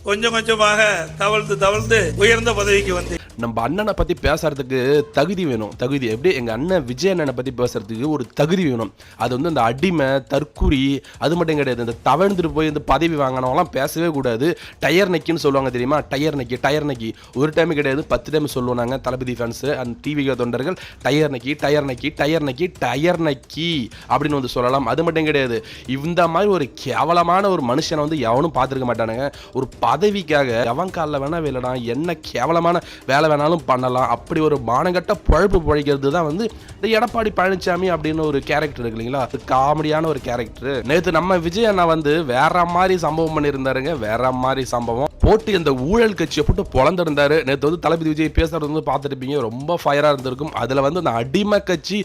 கொஞ்சம் கொஞ்சமாக தவழ்ந்து தவழ்ந்து உயர்ந்த பதவிக்கு வந்து நம்ம அண்ணனை பத்தி பேசுறதுக்கு தகுதி வேணும். தகுதி எப்படி எங்க அண்ணன் விஜய் அண்ணனை பத்தி பேசுறதுக்கு ஒரு தகுதி வேணும். அது வந்து அந்த அடிமை தற்குறி அது மட்டும் கிடையாது. இந்த தவழ்ந்துட்டு போய் இந்த பதவி வாங்கினவங்களாம் பேசவே கூடாது. டயர் நக்கின்னு சொல்லுவாங்க தெரியுமா? டயர் நக்கி ஒரு டைம் கிடையாது 10 டைம் சொல்லுவோம் நாங்கள் தளபதி ஃபேன்ஸ் அந்த டிவி தொண்டர்கள். டயர் நக்கி அப்படின்னு வந்து சொல்லலாம். அது மட்டும் கிடையாது. இந்த மாதிரி ஒரு கேவலமான ஒரு மனுஷனை வந்து எவனும் பார்த்துருக்க மாட்டானுங்க. ஒரு பதவிக்காக எவன் காலில் வேணா வேலைடான் என்ன கேவலமான வேலை வேணாலும் பண்ணலாம். அப்படி ஒரு மானங்கட்ட பழப்பு பழிக்கிறது தான் வந்து இந்த எடப்பாடி பழனிசாமி அப்படின்னு ஒரு கேரக்டர் இருக்கு இல்லைங்களா? அது காமெடியான ஒரு கேரக்டர். நேற்று நம்ம விஜய் அண்ணா வந்து வேற மாதிரி சம்பவம் பண்ணியிருந்தாருங்க. வேற மாதிரி சம்பவம் போட்டு இந்த ஊழல் கட்சியை போட்டு பொழந்திருந்தாரு. நேற்று வந்து தளபதி விஜய் பேசுறது வந்து பார்த்துருப்பீங்க. ரொம்ப ஃபயரா இருந்திருக்கும். அதுல வந்து அந்த அடிமை கட்சி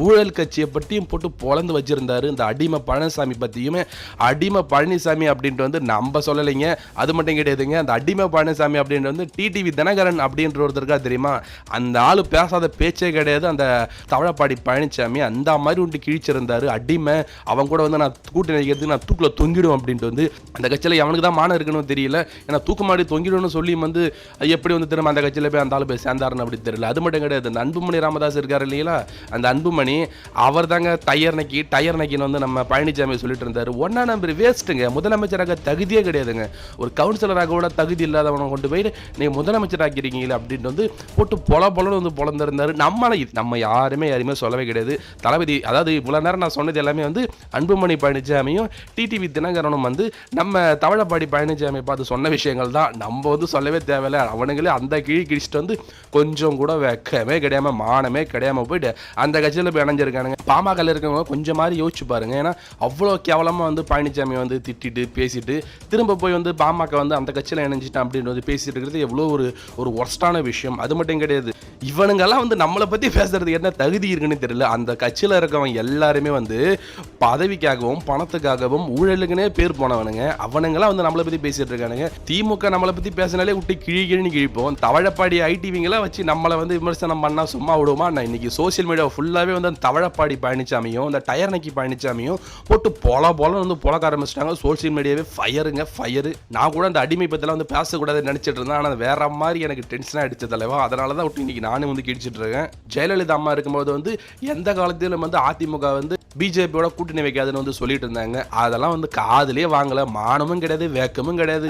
ஊழல் கட்சியை பற்றியும் போட்டு பொழந்து வச்சிருந்தாரு. இந்த அடிமை பழனிசாமி பத்தியுமே அடிமை பழனிசாமி அப்படின்ட்டு வந்து நம்ம சொல்லலைங்க. அது மட்டும் கிடையாதுங்க. அந்த அடிமை பழனிசாமி அப்படின்ட்டு வந்து டிடிவி தினகரன் அப்படின்ற ஒருத்தருக்கா தெரியுமா? அந்த ஆளு பேசாத பேச்சே கிடையாது. அந்த தவழப்பாடி பழனிசாமி அந்த மாதிரி ஒன்று கிழிச்சிருந்தாரு. அடிமை அவன் கூட வந்து நான் கூட்டி நினைக்கிறதுக்கு நான் தூக்குல தொங்கிடும் அப்படின்ட்டு வந்து அந்த கட்சியில் எவனுக்கு தான் மானம் இருக்குன்னு தெரியல. ஏன்னா தூக்கு மாடி தொங்கிடும்னு சொல்லி வந்து எப்படி வந்து திரும்ப அந்த கட்சியில் போய் அந்த ஆளு போய் சேர்ந்தாருன்னு அப்படி தெரியல. அது மட்டும் கிடையாது. அந்த அன்புமணி ராமதாஸ் இருக்காரு இல்லைங்களா? அந்த அன்புமணி அவர் தாங்க டயர் நக்கின்னு வந்து நம்ம பழனிசாமி சொல்லிட்டு இருந்தாரு. ஒன்னா நம்பர் வேஸ்ட்டுங்க. முதலமைச்சராக தகுதியே கிடையாதுங்க. ஒரு கவுன்சிலராக கூட தகுதி இல்லாதவனை கொண்டு போய் நீங்க முதலமைச்சர் ஆக்கிருக்கீங்களா அப்படின்னு வந்து போட்டு பொலன்னு வந்து பொழந்திருந்தாரு. நம்ம யாருமே சொல்லவே கிடையாது. தளபதி அதாவது இவ்வளவு நேரம் நான் சொன்னது எல்லாமே வந்து அன்புமணி பழனிசாமியும் டிடிவி தினகரனும் வந்து நம்ம தவழப்பாடி பழனிசாமியை பார்த்து சொன்ன விஷயங்கள் தான். நம்ம வந்து சொல்லவே தேவையில்லை. அவனுங்களே அந்த கிழிச்சிட்டு வந்து கொஞ்சம் கூட வெக்கமே கிடையாம மானமே கிடையாம போயிட்டு அந்த கட்சியில் போய் இணைஞ்சிருக்கானுங்க. பாமக இருக்கவங்க கொஞ்சம் மாதிரி யோசிச்சு பாருங்க. ஏன்னா அவ்வளோ கேவலமா வந்து பழனிசாமி வந்து திட்டிட்டு பேசிட்டு திரும்ப போய் வந்து பாமக வந்து அந்த கட்சியில் இணைஞ்சிட்டான் அப்படின்னு வந்து பேசிட்டு இருக்கிறது எவ்வளோ ஒரு ஒர்ஸ்டான விஷயம். அது மட்டும் கிடையாது. இவனுங்கெல்லாம் வந்து நம்மளை பத்தி பேசுறதுக்கு என்ன தகுதி இருக்குன்னு தெரியல. அந்த கட்சியில் இருக்கவங்க எல்லாருமே வந்து பதவிக்காகவும் பணத்துக்காகவும் ஊழலுக்குனே பேர் போனவனுங்க. அவனுங்கெல்லாம் வந்து நம்மளை பத்தி பேசிட்டு இருக்கானுங்க. திமுக நம்மளை பத்தி பேசினாலே விட்டு கிழின்னு கிழிப்போம். தவழப்பாடி ஐடிவிங்கெல்லாம் வச்சு நம்மளை வந்து விமர்சனம் பண்ணா சும்மா விடுவோமா? நான் இன்னைக்கு சோசியல் மீடியா ஃபுல்லாவே வந்து தவழப்பாடி பழனிசாமியும் இந்த டயர் நக்கி பழனிசாமியும் போட்டு போல வந்து பொழக்க ஆரம்பிச்சிட்டாங்க. சோசியல் மீடியாவே ஃபயரு. நான் கூட அந்த அடிமை பத்திலாம் வந்து பேசக்கூடாதுன்னு நினைச்சிட்டு இருந்தேன். ஆனால் வேற மாதிரி எனக்கு டென்ஷனாக அடிச்ச தலைவா. அதனால தான் விட்டு இன்னைக்கு நானும் வந்து கிடிச்சிட்டு இருக்கேன். ஜெயலலிதா அம்மா இருக்கும்போது வந்து எந்த காலத்திலும் வந்து அதிமுக வந்து பிஜேபியோட கூட்டணி வைக்காதுன்னு வந்து சொல்லிட்டு இருந்தாங்க. அதெல்லாம் வந்து காதுலயே வாங்கல. மானமும் கிடையாது, வேக்கமும் கிடையாது.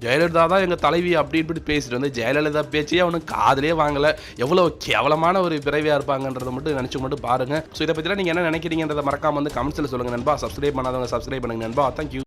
ஜெயலலிதா தான் எங்க தலைவி அப்படின்னு பேசிட்டு வந்து ஜெயலலிதா பேச்சே அவனுக்கு காதுலயே வாங்கல. எவ்வளவு கேவலமான ஒரு பிறவியா இருப்பாங்கன்றதை மட்டும் நினைச்சு மட்டும் பாருங்க. ஸோ இதை பத்திலாம் நீங்க என்ன நினைக்கிறீங்கன்றதை மறக்காம வந்து கமெண்ட்ஸ்ல சொல்லுங்க நண்பா. சப்ஸ்கிரைப் பண்ணாதவங்க சப்ஸ்கிரைப் பண்ணுங்க நண்பா. தேங்க்யூ.